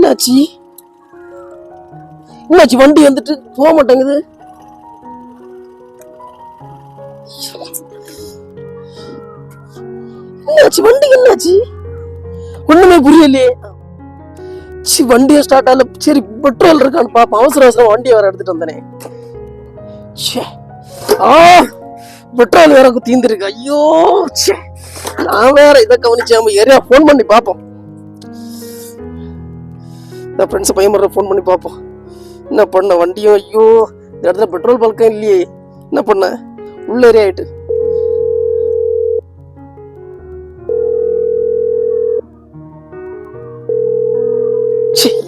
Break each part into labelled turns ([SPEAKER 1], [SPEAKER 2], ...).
[SPEAKER 1] என்னாச்சு என்னாச்சு வண்டி வந்துட்டு போக மாட்டேங்குது. என்னாச்சு வண்டி என்னாச்சு ஒண்ணுமே புரியலையே. வண்டியை ஸ்டார்ட் ஆகல. சரி பெட்ரோல் இருக்கான்னு பாப்பா. அவசர அவசரம் வண்டியை வேற எடுத்துட்டு வந்தனே. பெட்ரோல் வேற தீந்துருக்கு. ஐயோ நான் வேற இதை கவனிச்சாம ஏரியா போன் பண்ணி பாப்போம். ஃப்ரெண்ட்ஸ் பையன் போன் பண்ணி பார்ப்போம். என்ன பண்ண வண்டியும் ஐயோ இந்த இடத்துல பெட்ரோல் பல்கம் இல்லையே. என்ன பண்ண உள்ள ஏரியா ஆயிட்டு.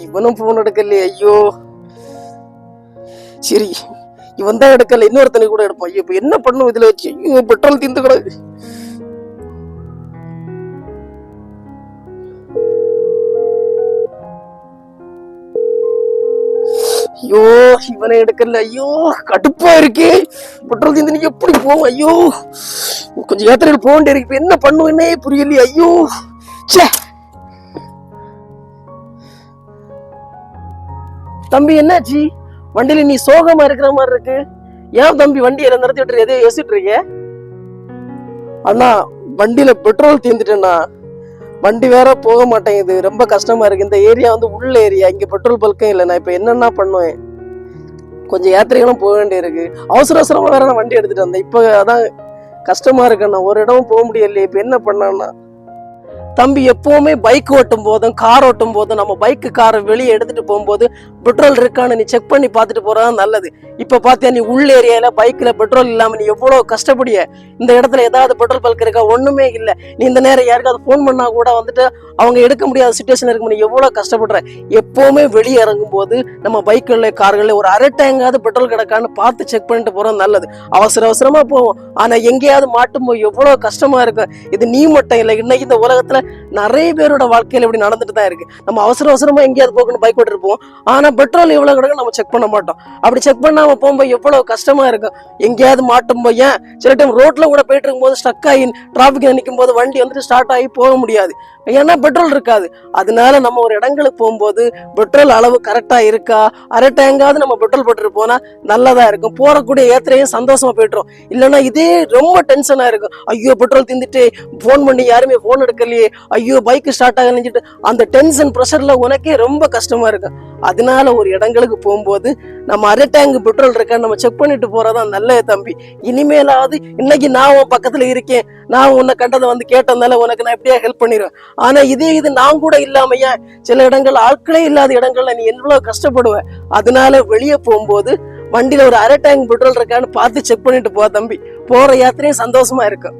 [SPEAKER 1] இவனும் போன் எடுக்கலையே. ஐயோ சரி இவன் தான் எடுக்கல, இன்னொருத்தனை கூட எடுப்பான். ஐயோ இப்ப என்ன பண்ணும் இதுல வச்சு. ஐயோ பெட்ரோல் தீர்ந்து கிடக்கு. ஐயோ இவனை எடுக்கல. ஐயோ கடுப்பா இருக்கே. பெட்ரோல் தீர்ந்து எப்படி போவோம். ஐயோ கொஞ்சம் யாத்திரையில் போக வேண்டிய இருக்கு. என்ன பண்ணுவேன்னே புரியலையே. ஐயோ சே. தம்பி என்னாச்சு வண்டியில நீ சோகமா இருக்கிற மாதிரி இருக்கு. ஏன் தம்பி வண்டியை நிறுத்தி விட்டு எதையோ யோசிச்சுட்டு இருக்க? அண்ணா வண்டியில பெட்ரோல் தீர்ந்துட்டேன்னா வண்டி வேற போக மாட்டேங்குது. ரொம்ப கஷ்டமா இருக்கு. இந்த ஏரியா உள்ள ஏரியா, இங்க பெட்ரோல் பல்கம் இல்லை. நான் இப்ப என்னன்னா பண்ணுவேன். கொஞ்சம் யாத்திரைகளும் போக வேண்டிய இருக்கு. அவசர அவசரமா வேற நான் வண்டி எடுத்துட்டு வந்தேன். இப்ப அதான் கஷ்டமா இருக்குண்ணா. ஒரு இடமும் போக முடியலையே. இப்ப என்ன பண்ணான்னா தம்பி எப்பவுமே பைக் ஓட்டும் போதும் கார் ஓட்டும் போதும் நம்ம பைக்கு காரை வெளியே எடுத்துட்டு போகும்போது பெட்ரோல் இருக்கான்னு நீ செக் பண்ணி பார்த்துட்டு போறதா நல்லது. இப்ப பாத்தியா நீ உள்ள ஏரியால பைக்ல பெட்ரோல் இல்லாம நீ எவ்வளவு கஷ்டப்படிய. இந்த இடத்துல ஏதாவது பெட்ரோல் பல்க் இருக்கா? ஒண்ணுமே இல்லை. நீ இந்த நேரம் யாருக்காவது போன் பண்ணா கூட அவங்க எடுக்க முடியாத சிச்சுவேஷன் இருக்கு. நீ எவ்வளவு கஷ்டப்படுற. எப்பவுமே வெளியே இறங்கும் போது நம்ம பைக்குள்ள கார்கள்ல ஒரு அரை டேங்காவது பெட்ரோல் கிடக்கான்னு பார்த்து செக் பண்ணிட்டு போறது நல்லது. அவசர அவசரமா போவோம். ஆனா எங்கேயாவது மாட்டும் போது எவ்வளவு கஷ்டமா இருக்கும். இது நீ மட்டும் இல்லை, இன்னைக்கு இந்த உலகத்துல நிறைய பேரோட வாழ்க்கையில இப்படி நடந்துட்டு தான் இருக்கு. நம்ம அவசர அவசரமா எங்கேயாவது போகணும் பைக் ஓட்டு இருப்போம். ஆனா பெட்ரோல் எவ்வளவு கிடக்கு நம்ம செக் பண்ண மாட்டோம். அப்படி செக் பண்ணாம போகும்போது எவ்வளவு கஷ்டமா இருக்கும். எங்கேயாவது மாட்டும் போது ஏன் சில டைம் ரோட்ல கூட போயிட்டு இருக்கும் போது ஸ்டக் ஆகி டிராபிக்ல நிற்கும் போது வண்டி ஸ்டார்ட் ஆகி போக முடியாது. ஏன்னா பெட்ரோல் இருக்காது. அதனால நம்ம ஒரு இடங்களுக்கு போகும்போது பெட்ரோல் அளவு கரெக்டா இருக்கா, அரை டேங்காவது நம்ம பெட்ரோல் போட்டுட்டு போனா நல்லதா இருக்கும். போறக்கூடிய ஏத்திரையும் சந்தோஷமா போயிட்டுரும். இல்லைன்னா இதே ரொம்ப டென்ஷனா இருக்கும். ஐயோ பெட்ரோல் தீர்ந்துட்டு போன் பண்ணி யாருமே போன் எடுக்கலையே, ஐயோ பைக் ஸ்டார்ட் ஆக நினைச்சிட்டு அந்த டென்ஷன் ப்ரெஷர்ல உனக்கே ரொம்ப கஷ்டமா இருக்கும். அதனால ஒரு இடங்களுக்கு போகும்போது நம்ம அரை டேங்க் பெட்ரோல் இருக்கான்னு நம்ம செக் பண்ணிட்டு போறதான் நல்லது தம்பி. இனிமேலாவது இன்னைக்கு நான் உன் பக்கத்துல இருக்கேன், நான் உன்னை கண்டதை கேட்டதுனால உனக்கு நான் எப்படியா ஹெல்ப் பண்ணிடுவேன். ஆனா இது நான் கூட இல்லாமையா சில இடங்கள் ஆட்களே இல்லாத இடங்கள்ல நீ எவ்வளவு கஷ்டப்படுவ. அதனால வெளியே போகும்போது வண்டியில ஒரு அரை டேங்க் பெட்ரோல் இருக்கான்னு பார்த்து செக் பண்ணிட்டு போ தம்பி. போற யாத்திரையும் சந்தோஷமா இருக்கும்.